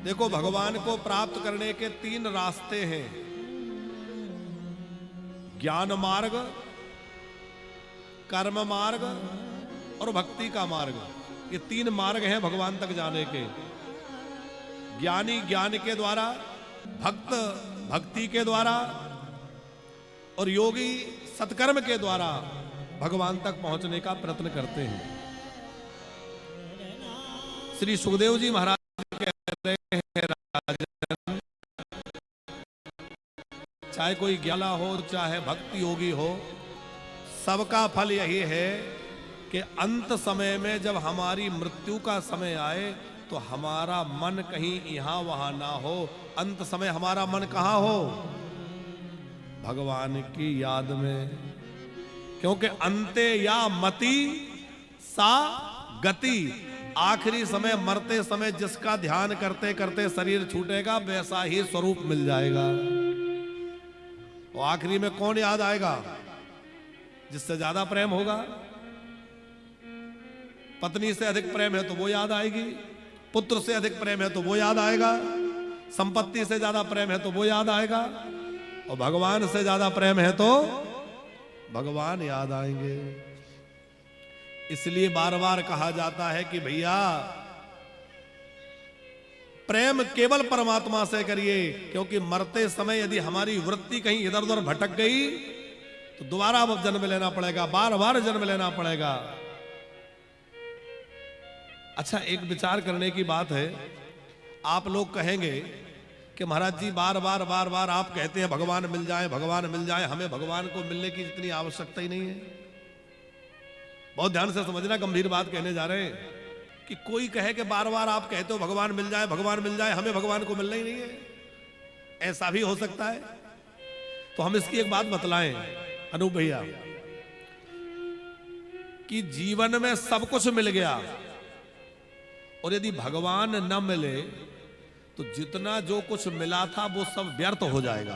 देखो, भगवान को प्राप्त करने के 3 रास्ते हैं। ज्ञान मार्ग, कर्म मार्ग और भक्ति का मार्ग। ये 3 मार्ग हैं भगवान तक जाने के। ज्ञानी ज्ञान के द्वारा, भक्त भक्ति के द्वारा और योगी सत्कर्म के द्वारा भगवान तक पहुंचने का प्रयत्न करते हैं। श्री सुखदेव जी महाराज कह रहे हैं, राजन, चाहे कोई ज्ञाला हो चाहे भक्ति योगी हो, सबका फल यही है कि अंत समय में जब हमारी मृत्यु का समय आए तो हमारा मन कहीं यहां वहां ना हो। अंत समय हमारा मन कहां हो? भगवान की याद में। क्योंकि अंते या मति सा गति, आखिरी समय मरते समय जिसका ध्यान करते करते शरीर छूटेगा वैसा ही स्वरूप मिल जाएगा। और आखिरी में कौन याद आएगा? जिससे ज्यादा प्रेम होगा। पत्नी से अधिक प्रेम है तो वो याद आएगी, पुत्र से अधिक प्रेम है तो वो याद आएगा, संपत्ति से ज्यादा प्रेम है तो वो याद आएगा, और भगवान से ज्यादा प्रेम है तो भगवान याद आएंगे। इसलिए बार बार कहा जाता है कि भैया प्रेम केवल परमात्मा से करिए, क्योंकि मरते समय यदि हमारी वृत्ति कहीं इधर उधर भटक गई तो दोबारा जन्म लेना पड़ेगा, बार बार जन्म लेना पड़ेगा। अच्छा, एक विचार करने की बात है। आप लोग कहेंगे कि महाराज जी बार बार आप कहते हैं भगवान मिल जाए, भगवान मिल जाए, हमें भगवान को मिलने की इतनी आवश्यकता ही नहीं है। बहुत ध्यान से समझना, गंभीर बात कहने जा रहे हैं। कि कोई कहे कि बार बार आप कहते हो भगवान मिल जाए, भगवान मिल जाए, हमें भगवान को मिलना ही नहीं है, ऐसा भी हो सकता है। तो हम इसकी एक बात बतलाएं अनूप भैया, कि जीवन में सब कुछ मिल गया और यदि भगवान न मिले तो जितना जो कुछ मिला था वो सब व्यर्थ हो जाएगा।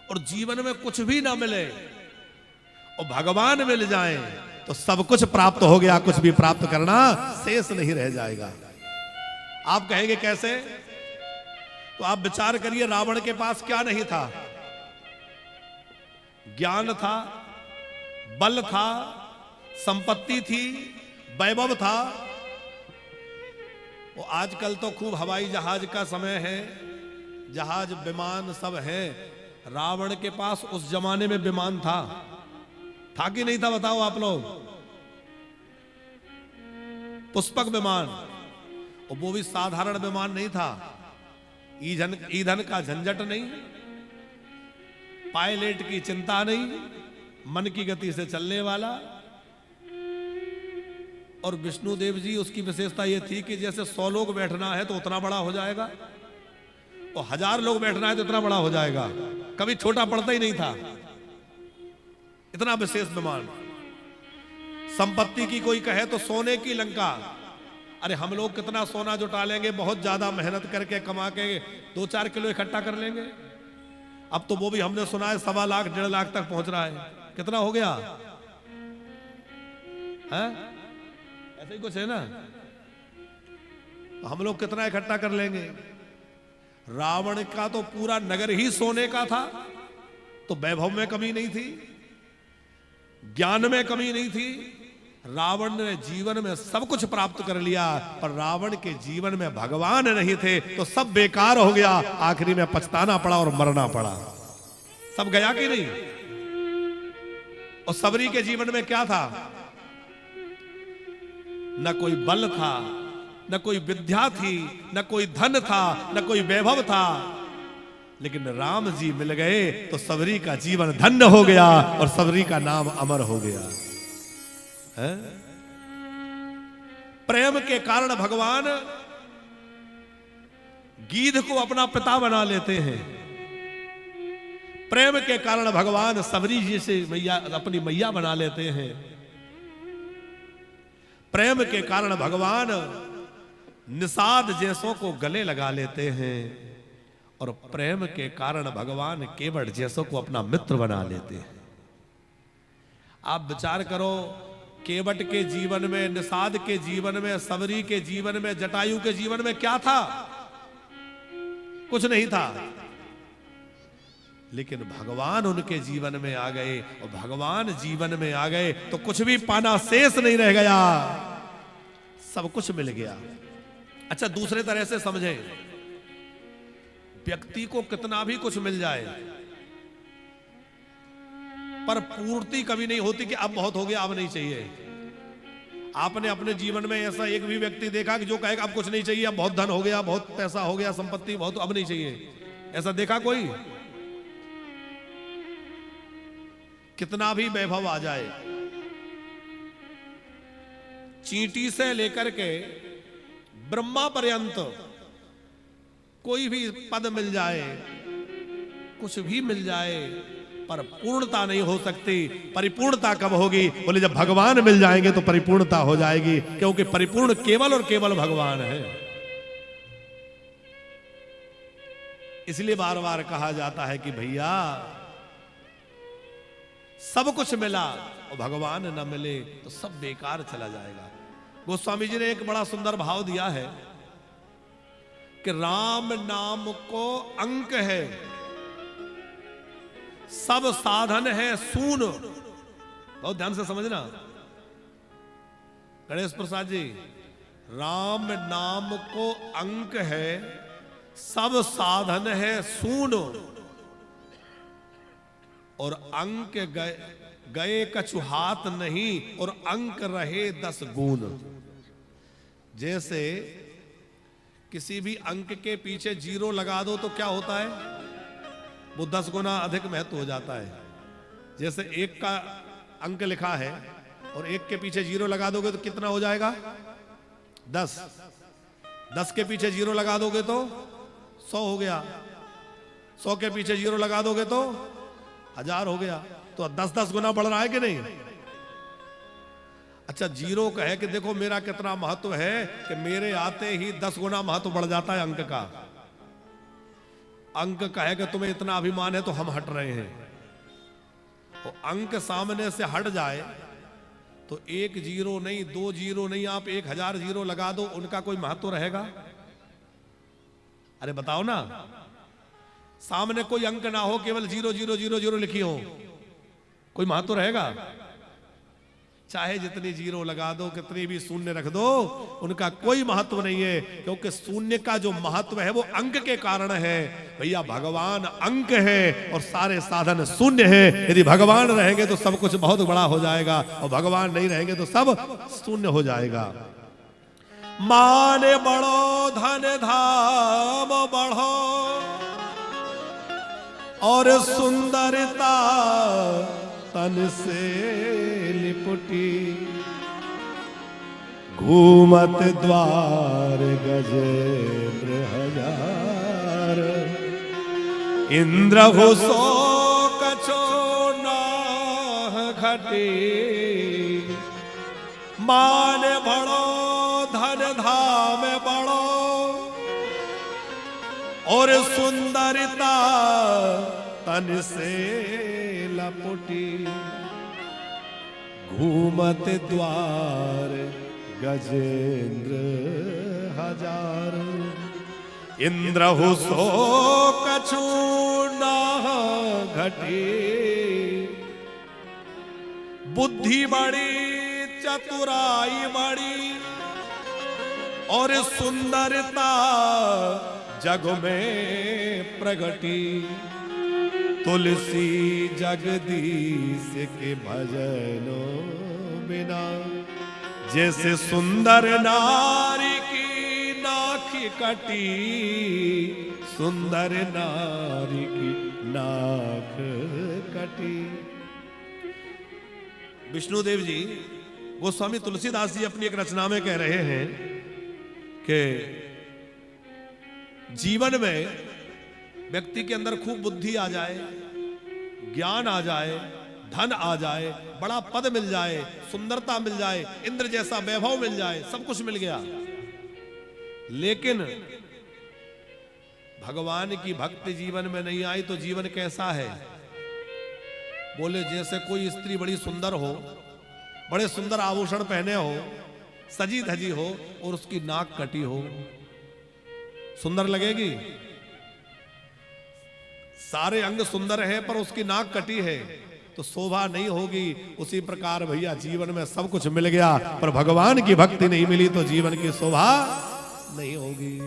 और जीवन में कुछ भी ना मिले और भगवान मिल जाए तो सब कुछ प्राप्त हो गया, कुछ भी प्राप्त करना शेष नहीं रह जाएगा। आप कहेंगे कैसे? तो आप विचार करिए, रावण के पास क्या नहीं था? ज्ञान था, बल था, संपत्ति थी, वैभव था। वो आजकल तो खूब हवाई जहाज का समय है, जहाज विमान सब है। रावण के पास उस जमाने में विमान था कि नहीं था? बताओ आप लोग। पुष्पक विमान, और वो भी साधारण विमान नहीं था। ईंधन का झंझट नहीं, पायलट की चिंता नहीं, मन की गति से चलने वाला। और विष्णु देव जी, उसकी विशेषता यह थी कि जैसे 100 लोग बैठना है तो उतना बड़ा हो जाएगा, और 1000 लोग बैठना है तो इतना बड़ा हो जाएगा, कभी छोटा पड़ता ही नहीं था। इतना विशेष विमान। संपत्ति की कोई कहे तो सोने की लंका। अरे हम लोग कितना सोना जुटा लेंगे, बहुत ज्यादा मेहनत करके कमा के 2-4 किलो इकट्ठा कर लेंगे। अब तो वो भी हमने सुना है 1.25 लाख 1.5 लाख तक पहुंच रहा है। कितना हो गया है? ऐसे ही कुछ है ना। तो हम लोग कितना इकट्ठा कर लेंगे? रावण का तो पूरा नगर ही सोने का था, तो वैभव में कमी नहीं थी, ज्ञान में कमी नहीं थी। रावण ने जीवन में सब कुछ प्राप्त कर लिया, पर रावण के जीवन में भगवान नहीं थे तो सब बेकार हो गया। आखिरी में पछताना पड़ा और मरना पड़ा। सब गया कि नहीं? और सबरी के जीवन में क्या था? न कोई बल था, न कोई विद्या थी, न कोई धन था, न कोई वैभव था, लेकिन राम जी मिल गए तो सबरी का जीवन धन्य हो गया और सबरी का नाम अमर हो गया है? प्रेम के कारण भगवान गीध को अपना पिता बना लेते हैं। प्रेम के कारण भगवान सबरी जी से मैया अपनी मैया बना लेते हैं। प्रेम के कारण भगवान निषाद जैसों को गले लगा लेते हैं, और प्रेम के कारण भगवान केवट जैसों को अपना मित्र बना लेते हैं। आप विचार करो, केवट के जीवन में, निषाद के जीवन में, सबरी के जीवन में, जटायु के जीवन में क्या था? कुछ नहीं था। लेकिन भगवान उनके जीवन में आ गए, और भगवान जीवन में आ गए तो कुछ भी पाना शेष नहीं रह गया, सब कुछ मिल गया। अच्छा, दूसरे तरह से समझें, व्यक्ति को कितना भी कुछ मिल जाए पर पूर्ति कभी नहीं होती कि अब बहुत हो गया, अब नहीं चाहिए। आपने अपने जीवन में ऐसा एक भी व्यक्ति देखा कि जो कहेगा अब कुछ नहीं चाहिए, अब बहुत धन हो गया, बहुत पैसा हो गया, संपत्ति बहुत, अब नहीं चाहिए? ऐसा देखा कोई? कितना भी वैभव आ जाए, चींटी से लेकर के ब्रह्मा पर्यंत कोई भी पद मिल जाए, कुछ भी मिल जाए, पर पूर्णता नहीं हो सकती। परिपूर्णता कब होगी? बोले जब भगवान मिल जाएंगे तो परिपूर्णता हो जाएगी, क्योंकि परिपूर्ण केवल और केवल भगवान है। इसलिए बार बार कहा जाता है कि भैया सब कुछ मिला और भगवान न मिले तो सब बेकार चला जाएगा। गोस्वामी जी ने एक बड़ा सुंदर भाव दिया है कि राम नाम को अंक है, सब साधन है सून। बहुत ध्यान से समझना गणेश प्रसाद जी, राम नाम को अंक है, सब साधन है सून, और अंक गए कछु हाथ नहीं, और अंक रहे 10 गुण। जैसे किसी भी अंक के पीछे 0 लगा दो तो क्या होता है? वो 10 गुना अधिक महत्व हो जाता है। जैसे 1 का अंक लिखा है और 1 के पीछे 0 लगा दोगे तो कितना हो जाएगा? 10। 10 के पीछे 0 लगा दोगे तो 100 हो गया। 100 के पीछे 0 लगा दोगे तो 1000 हो गया। तो 10-10 गुना बढ़ रहा है कि नहीं? अच्छा, 0 कहे कि देखो मेरा कितना महत्व है, कि मेरे आते ही 10 गुना महत्व बढ़ जाता है अंक का। अंक कहे कि तुम्हें इतना अभिमान है तो हम हट रहे हैं। तो अंक सामने से हट जाए तो 1 0 नहीं, 2 0 नहीं, आप 1000 0 लगा दो, उनका कोई महत्व रहेगा? अरे बताओ ना। सामने कोई अंक ना हो, केवल 0 0 0 0 लिखी हो, कोई महत्व रहेगा? चाहे जितनी 0 लगा दो, कितनी भी शून्य रख दो, उनका कोई महत्व नहीं है, क्योंकि शून्य का जो महत्व है वो अंक के कारण है। भैया भगवान अंक है और सारे साधन शून्य है। यदि भगवान रहेंगे तो सब कुछ बहुत बड़ा हो जाएगा, और भगवान नहीं रहेंगे तो सब शून्य हो जाएगा। मान बढ़ो, धन धाम बढ़ो, और सुंदरता तन से लिपटी, घूमत द्वार गजेंद्र हजार, इंद्र घुसो कछो नाह घटी, मान बढ़ो धन धाम बढ़ो, और सुंदरता तन से लपटी, घूमत द्वार गजेंद्र हजार, इंद्र हुसो कछु नाह घटी, बुद्धि बड़ी चतुराई बड़ी, और सुंदरता जग में प्रगटी, तुलसी जगदीश के भजनो बिना, जैसे सुंदर नारी की नाक कटी, सुंदर नारी की नाक कटी। विष्णुदेव जी, गोस्वामी तुलसीदास जी अपनी एक रचना में कह रहे हैं कि जीवन में व्यक्ति के अंदर खूब बुद्धि आ जाए, ज्ञान आ जाए, धन आ जाए, बड़ा पद मिल जाए, सुंदरता मिल जाए, इंद्र जैसा वैभव मिल जाए, सब कुछ मिल गया, लेकिन भगवान की भक्ति जीवन में नहीं आई तो जीवन कैसा है? बोले जैसे कोई स्त्री बड़ी सुंदर हो बड़े सुंदर आभूषण पहने हो, सजी धजी हो और उसकी नाक कटी हो, सुंदर लगेगी? सारे अंग सुंदर है पर उसकी नाक कटी है तो शोभा नहीं होगी। उसी प्रकार भैया जीवन में सब कुछ मिल गया पर भगवान की भक्ति नहीं मिली तो जीवन की शोभा नहीं होगी।